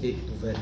est ouverte.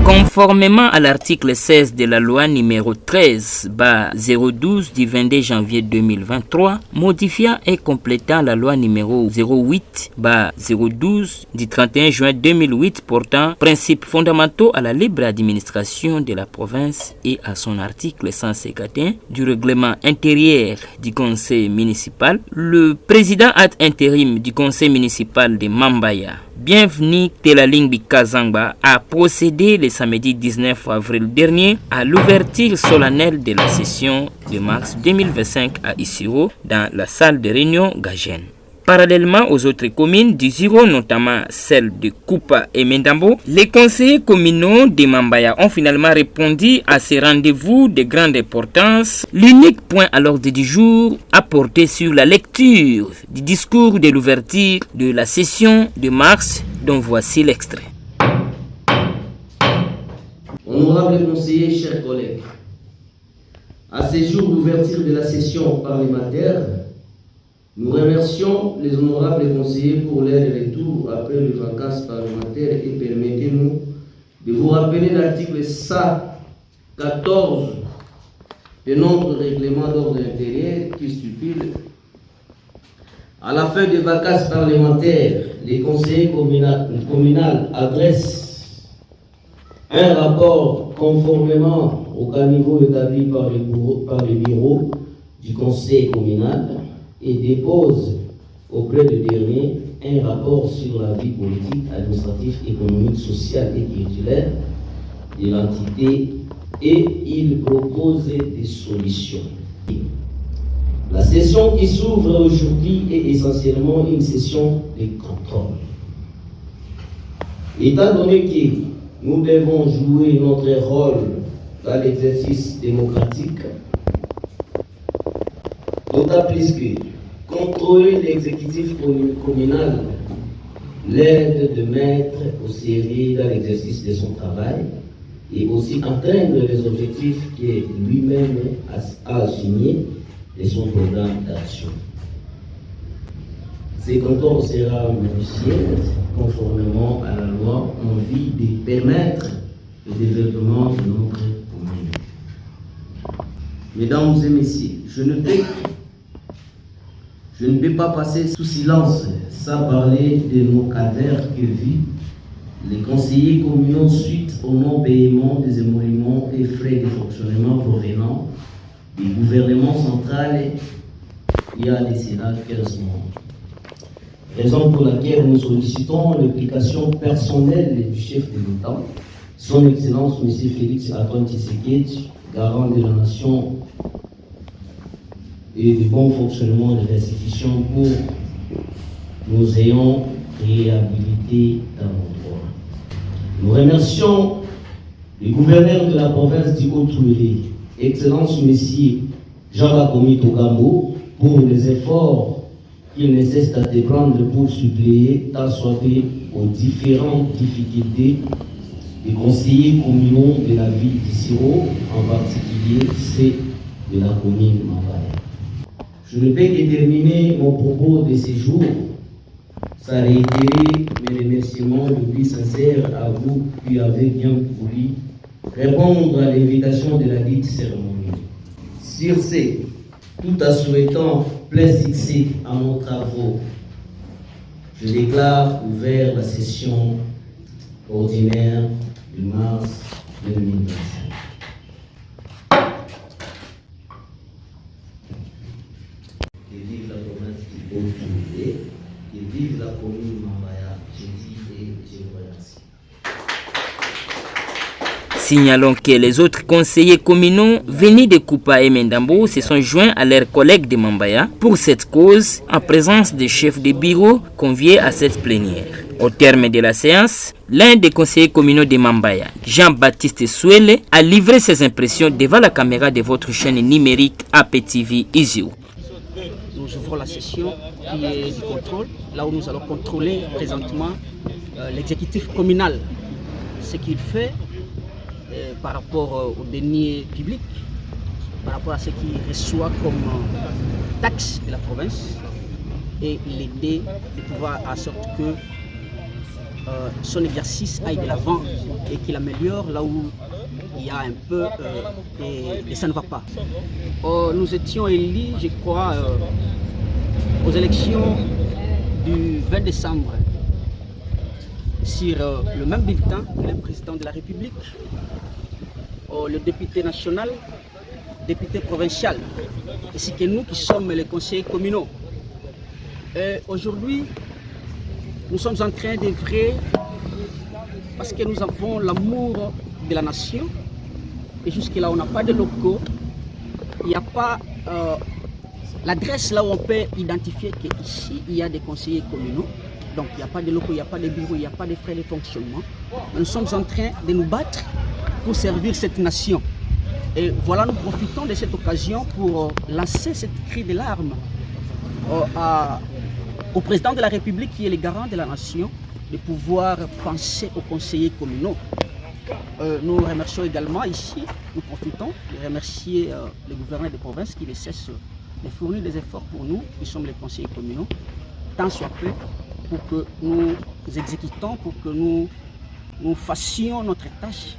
Conformément à l'article 16 de la loi numéro 13/012 du 22 janvier 2023, modifiant et complétant la loi numéro 08/012 du 31 juin 2008 portant principes fondamentaux à la libre administration de la province et à son article 151 du règlement intérieur du conseil municipal, le président ad intérim du conseil municipal de Mambaya, Bienvenue Telalingbi Kazangba, a procédé le samedi 19 avril dernier à l'ouverture solennelle de la session de mars 2025 à Issiro dans la salle de réunion Gajen. Parallèlement aux autres communes du Ziro, notamment celle de Kupa et Mendambo, les conseillers communaux de Mambaya ont finalement répondu à ces rendez-vous de grande importance. L'unique point à l'ordre du jour a porté sur la lecture du discours de l'ouverture de la session de mars, dont voici l'extrait. Honorables conseillers, chers collègues, à ce jour d'ouverture de la session parlementaire, nous remercions les honorables conseillers pour leur retour après les vacances parlementaires et permettez-nous de vous rappeler l'article 114 de notre règlement d'ordre intérieur qui stipule à la fin des vacances parlementaires, les conseillers communaux adressent un rapport conformément au caniveau établi par le bureau du conseil communal et dépose auprès du dernier un rapport sur la vie politique, administrative, économique, sociale et culturelle de l'entité et il propose des solutions. La session qui s'ouvre aujourd'hui est essentiellement une session de contrôle. Étant donné que nous devons jouer notre rôle dans l'exercice démocratique, d'autant plus que contrôler l'exécutif communal l'aide de mettre au sérieux dans l'exercice de son travail et aussi atteindre les objectifs que lui-même a assignés de son programme d'action. Ce contrôle sera modifié conformément à la loi en vue de permettre le développement de notre commune. Mesdames et messieurs, je ne peux pas passer sous silence sans parler de nos cadres que vivent les conseillers communaux suite au non-paiement des émoluments et frais de fonctionnement provenant du gouvernement central il y a des 15 mois. Raison pour laquelle nous sollicitons l'implication personnelle du chef de l'État, son Excellence M. Félix Antoine Tshisekedi, garant de la nation et du bon fonctionnement des institutions pour nous ayons réhabilité dans nos droits. Nous remercions le gouverneur de la province du Haut-Touélé, Excellence M. Jean-Bakomi Togambo, pour les efforts qu'il ne cesse d'entreprendre pour suppléer tant soit peu aux différentes difficultés des conseillers communaux de la ville d'Issiro, en particulier ceux de la commune Mambaya. Je ne peux que terminer mon propos de ce jour sans réitérer mes remerciements le plus sincères à vous qui avez bien voulu répondre à l'invitation de la dite cérémonie. Sur ce, tout en souhaitant plein succès à nos travaux, je déclare ouvert la session ordinaire du mars 2025. Que vive la province du Haut-Touélé, que vive la commune Mambaya, je dis et je vous remercie. Signalons que les autres conseillers communaux venus de Kupa et Mendambo se sont joints à leurs collègues de Mambaya pour cette cause en présence des chefs de bureau conviés à cette plénière. Au terme de la séance, l'un des conseillers communaux de Mambaya, Jean-Baptiste Souele, a livré ses impressions devant la caméra de votre chaîne numérique APTV Izio. Nous ouvrons la session qui est du contrôle, là où nous allons contrôler présentement l'exécutif communal, ce qu'il fait par rapport aux deniers publics, par rapport à ce qu'il reçoit comme taxes de la province, et l'aider de pouvoir à sorte que son exercice aille de l'avant et qu'il améliore là où il y a un peu et ça ne va pas. Nous étions élus, je crois, aux élections du 20 décembre sur le même bulletin que le président de la République, le député national, député provincial, ainsi que nous qui sommes les conseillers communaux. Aujourd'hui, nous sommes en train d'œuvrer parce que nous avons l'amour de la nation et jusque-là on n'a pas de locaux, il n'y a pas l'adresse là où on peut identifier qu'ici il y a des conseillers communaux, donc il n'y a pas de locaux, il n'y a pas de bureaux, il n'y a pas de frais de fonctionnement. Nous sommes en train de nous battre pour servir cette nation. Et voilà, nous profitons de cette occasion pour lancer cette cri de larmes au président de la République qui est le garant de la nation, de pouvoir penser aux conseillers communaux. Nous remercions également ici, nous profitons de remercier le gouverneur de province qui ne cesse de fournir des efforts pour nous, qui sommes les conseillers communaux, tant soit peu, pour que nous exécutons, pour que nous fassions notre tâche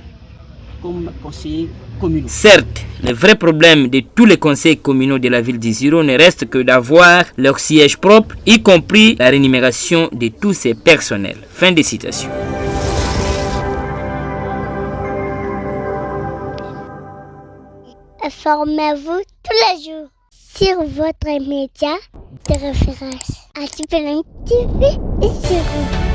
comme conseillers communaux. Certes, le vrai problème de tous les conseils communaux de la ville d'Isiro ne reste que d'avoir leur siège propre, y compris la rémunération de tous ces personnels. Fin de citation. Informez-vous tous les jours sur votre média de référence. ATPLM TV et Isiro.